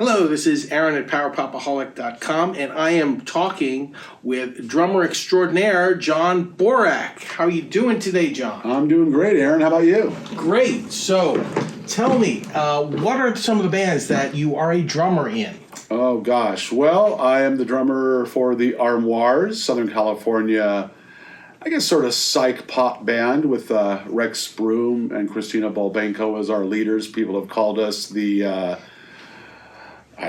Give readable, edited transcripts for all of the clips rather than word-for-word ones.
Hello, this is Aaron at PowerPopaholic.com, and I am talking with drummer extraordinaire John Borack. How are you doing today, John? I'm doing great, Aaron. How about you? Great. So, tell me, what are some of the bands that you are a drummer in? Oh, gosh. Well, I am the drummer for the Armoires, Southern California, I guess sort of psych pop band with Rex Broom and Christina Bolbenko as our leaders. People have called us the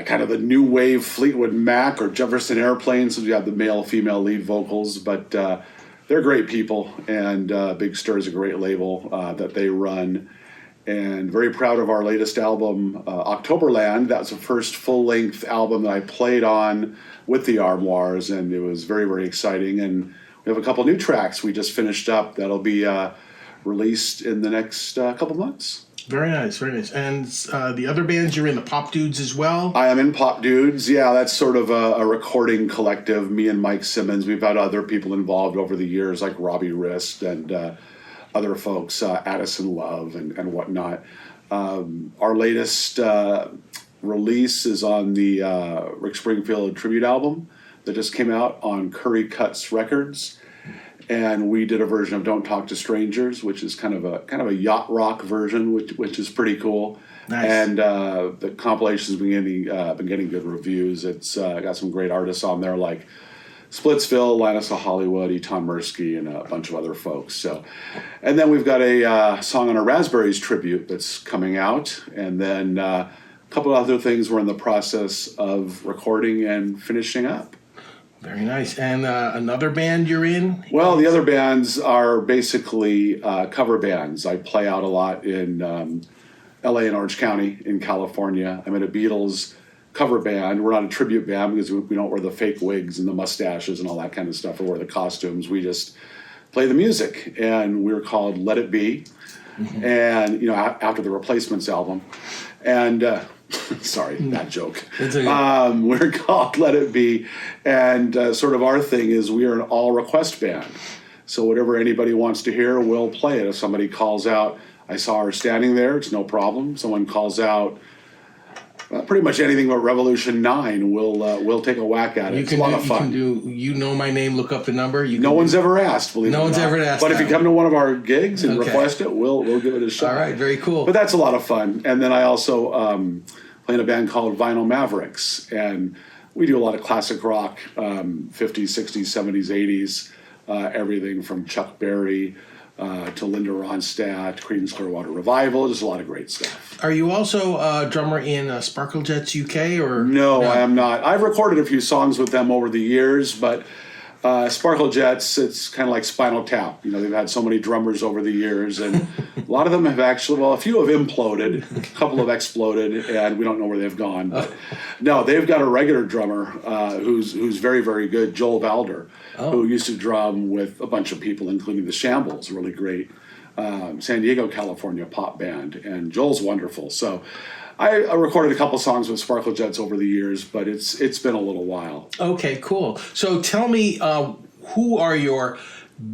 kind of the new wave Fleetwood Mac or Jefferson Airplane, since we have the male-female lead vocals, but they're great people, and Big Stir is a great label that they run, and very proud of our latest album, Octoberland. That's the first full-length album that I played on with the Armoires, and it was very, very exciting, and we have a couple new tracks we just finished up that'll be released in the next couple months. Very nice, very nice. And the other bands, you're in the Popdudes as well? I am in Popdudes. Yeah, that's sort of a recording collective. Me and Mike Simmons. We've had other people involved over the years, like Robbie Wrist and other folks, Addison Love and whatnot. Our latest release is on the Rick Springfield tribute album that just came out on Curry Cuts Records. And we did a version of "Don't Talk to Strangers," which is kind of a yacht rock version, which is pretty cool. Nice. And the compilation's been getting good reviews. It's got some great artists on there like Splitsville, Linus of Hollywood, Eton Mirsky, and a bunch of other folks. So, and then we've got a song on a Raspberries tribute that's coming out, and then a couple other things we're in the process of recording and finishing up. Very nice. And another band you're in? Well, the other bands are basically cover bands. I play out a lot in LA and Orange County in California. I'm in a Beatles cover band. We're not a tribute band because we don't wear the fake wigs and the mustaches and all that kind of stuff or wear the costumes. We just play the music. And we're called Let It Be. Mm-hmm. And, after the Replacements album. And... sorry, that joke. We're called Let It Be, and sort of our thing is we are an all-request band. So whatever anybody wants to hear, we'll play it. If somebody calls out, I saw her standing there, it's no problem. Someone calls out pretty much anything but Revolution 9, we'll take a whack at it. It's a lot of fun. You can do You Know My Name, Look Up the Number. No one's ever asked, believe it or not. No one's ever asked. But if you come to one of our gigs and request it, we'll give it a shot. All right, very cool. But that's a lot of fun. And then I also play in a band called Vinyl Mavericks, and we do a lot of classic rock, 50s, 60s, 70s, 80s, everything from Chuck Berry to Linda Ronstadt, Creedence Clearwater Revival, just a lot of great stuff. Are you also a drummer in Sparkle Jets UK? Or No, I am not. I've recorded a few songs with them over the years, but Sparkle Jets, it's kind of like Spinal Tap. They've had so many drummers over the years, and a lot of them have actually, a few have imploded, a couple have exploded, and we don't know where they've gone. But no, they've got a regular drummer who's very, very good, Joel Valder, who used to drum with a bunch of people, including the Shambles, really great San Diego, California pop band, and Joel's wonderful. So I recorded a couple songs with Sparkle Jets over the years, but it's been a little while. Okay, cool. So tell me, who are your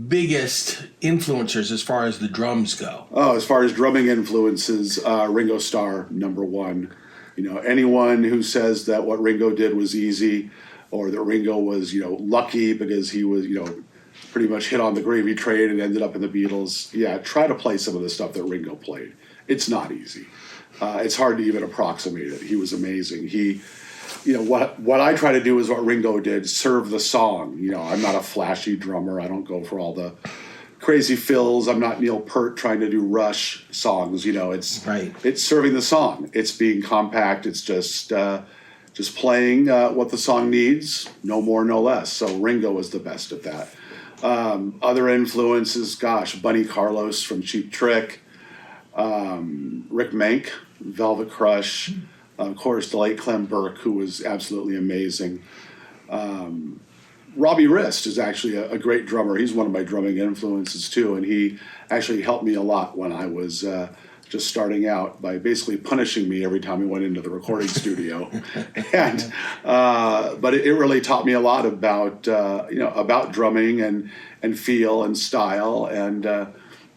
biggest influencers as far as the drums go? Oh, as far as drumming influences, Ringo Starr, number one. Anyone who says that what Ringo did was easy, or that Ringo was, lucky because he was, pretty much hit on the gravy train and ended up in the Beatles. Yeah, try to play some of the stuff that Ringo played. It's not easy. It's hard to even approximate it. He was amazing. What I try to do is what Ringo did, serve the song. I'm not a flashy drummer. I don't go for all the crazy fills. I'm not Neil Peart trying to do Rush songs. It's serving the song. It's being compact. It's just playing what the song needs, no more, no less. So Ringo was the best at that. Other influences, Bunny Carlos from Cheap Trick, Rick Mank, Velvet Crush, of course, the late Clem Burke, who was absolutely amazing. Robbie Wrist is actually a great drummer. He's one of my drumming influences too, and he actually helped me a lot when I was just starting out by basically punishing me every time we went into the recording studio. And but it really taught me a lot about about drumming and feel and style, and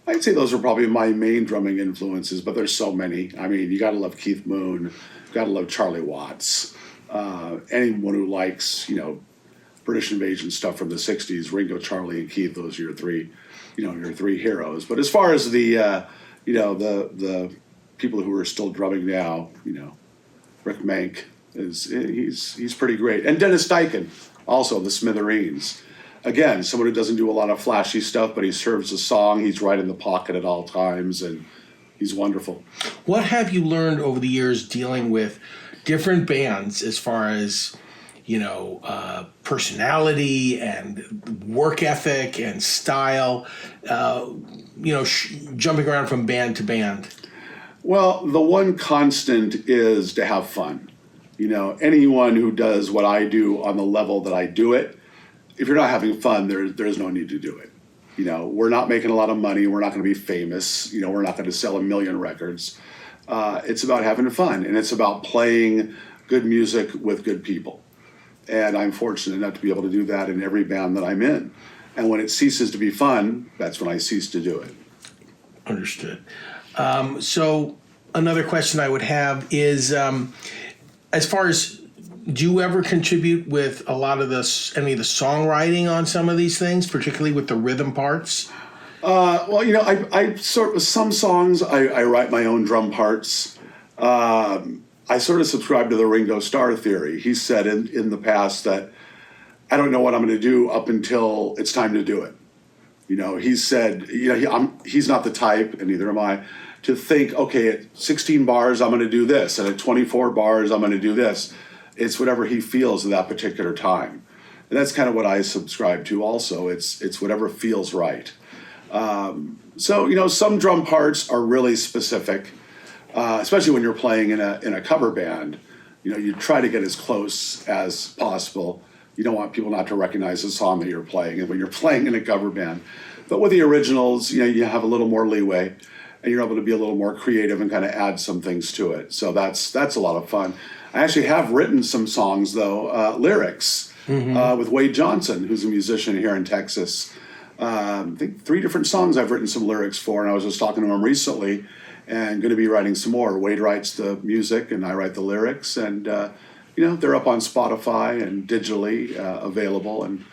I'd say those are probably my main drumming influences, but there's so many. I mean, you got to love Keith Moon, you got to love Charlie Watts. Anyone who likes, British invasion stuff from the '60s, Ringo, Charlie, and Keith. Those are your three heroes. But as far as the people who are still drumming now, Rick Mank he's pretty great, and Dennis Dyken, also the Smithereens. Again, someone who doesn't do a lot of flashy stuff, but he serves a song. He's right in the pocket at all times, and he's wonderful. What have you learned over the years dealing with different bands as far as, personality and work ethic and style, jumping around from band to band? Well, the one constant is to have fun. Anyone who does what I do on the level that I do it, if you're not having fun, there's no need to do it. We're not making a lot of money. We're not going to be famous. We're not going to sell 1 million records. It's about having fun, and it's about playing good music with good people. And I'm fortunate enough to be able to do that in every band that I'm in. And when it ceases to be fun, that's when I cease to do it. Understood. So another question I would have is, as far as, do you ever contribute with a lot of any of the songwriting on some of these things, particularly with the rhythm parts? I sort of, some songs I write my own drum parts. I sort of subscribe to the Ringo Starr theory. He said in the past that I don't know what I'm going to do up until it's time to do it. He said, he's not the type, and neither am I, to think, okay, at 16 bars, I'm going to do this, and at 24 bars, I'm going to do this. It's whatever he feels at that particular time. And that's kind of what I subscribe to also. It's whatever feels right. Some drum parts are really specific, especially when you're playing in a cover band. You try to get as close as possible. You don't want people not to recognize the song that you're playing when you're playing in a cover band. But with the originals, you have a little more leeway, and you're able to be a little more creative and kind of add some things to it. So that's a lot of fun. I actually have written some songs, though, lyrics, with Wade Johnson, who's a musician here in Texas. I think 3 different songs I've written some lyrics for, and I was just talking to him recently, and going to be writing some more. Wade writes the music, and I write the lyrics, and they're up on Spotify and digitally available, and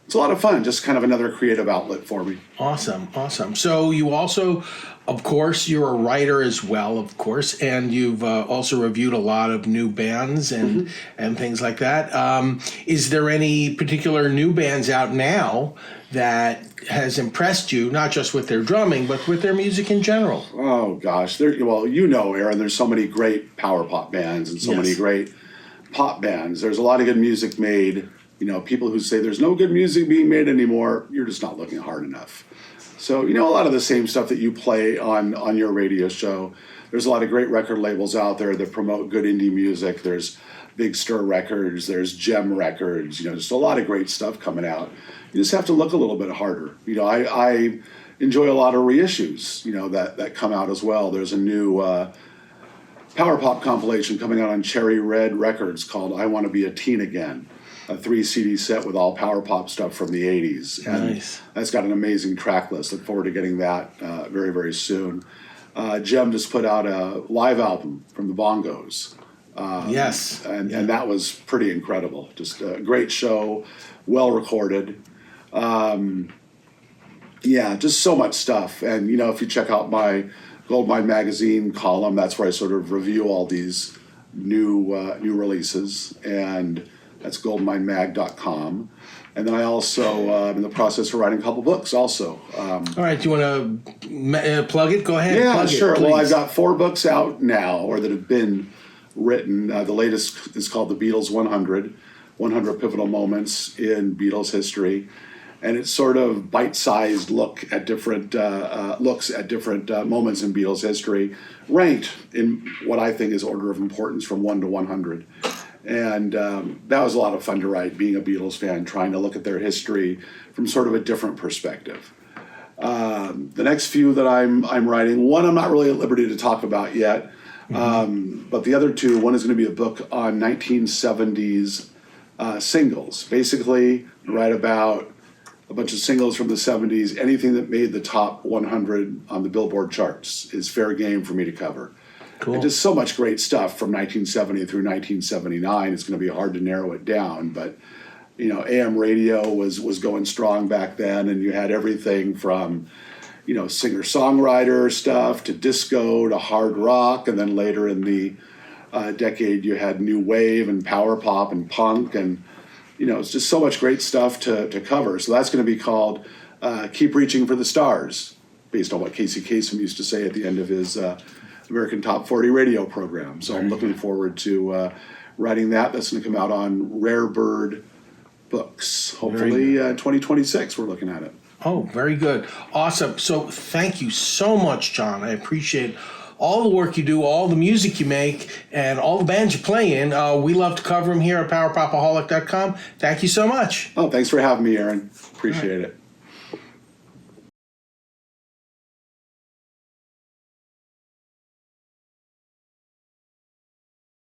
it's a lot of fun. Just kind of another creative outlet for me. Awesome. So you also, of course, you're a writer as well, of course, and you've also reviewed a lot of new bands and things like that. Is there any particular new bands out now that has impressed you, not just with their drumming, but with their music in general? Oh, gosh. Aaron, there's so many great power pop bands and so many great pop bands. There's a lot of good music made. People who say there's no good music being made anymore, you're just not looking hard enough. So, a lot of the same stuff that you play on your radio show. There's a lot of great record labels out there that promote good indie music. There's Big Stir Records, there's Gem Records, just a lot of great stuff coming out. You just have to look a little bit harder. I enjoy a lot of reissues, that come out as well. There's a new power pop compilation coming out on Cherry Red Records called I Want to Be a Teen Again. A 3 CD set with all power pop stuff from the 80s. And nice. That's got an amazing track list. Look forward to getting that very, very soon. Jem just put out a live album from the Bongos. And that was pretty incredible. Just a great show, well recorded. Just so much stuff. And, if you check out my Goldmine Magazine column, that's where I sort of review all these new releases. And that's goldminemag.com. And then I also am in the process of writing a couple books also. All right, do you want to plug it? Go ahead. Yeah, plug sure. It, well, I've got 4 books out now, or that have been written. The latest is called The Beatles 100 Pivotal Moments in Beatles History. And it's sort of bite-sized looks at different moments in Beatles history, ranked in what I think is order of importance from 1 to 100. And that was a lot of fun to write, being a Beatles fan, trying to look at their history from sort of a different perspective. The next few that I'm writing, one I'm not really at liberty to talk about yet, but the other 2, one is going to be a book on 1970s singles. Basically, write about a bunch of singles from the 70s. Anything that made the top 100 on the Billboard charts is fair game for me to cover. Cool. And just so much great stuff from 1970 through 1979. It's going to be hard to narrow it down, but AM radio was going strong back then, and you had everything from singer-songwriter stuff to disco to hard rock, and then later in the decade you had new wave and power pop and punk, and it's just so much great stuff to cover. So that's going to be called Keep Reaching for the Stars, based on what Casey Kasem used to say at the end of his American Top 40 radio program. So I'm looking forward to writing that. That's going to come out on Rare Bird Books. Hopefully 2026 we're looking at it. Oh, very good. Awesome. So thank you so much, John. I appreciate all the work you do, all the music you make, and all the bands you play in. We love to cover them here at PowerPopaholic.com. Thank you so much. Oh, thanks for having me, Aaron. Appreciate it.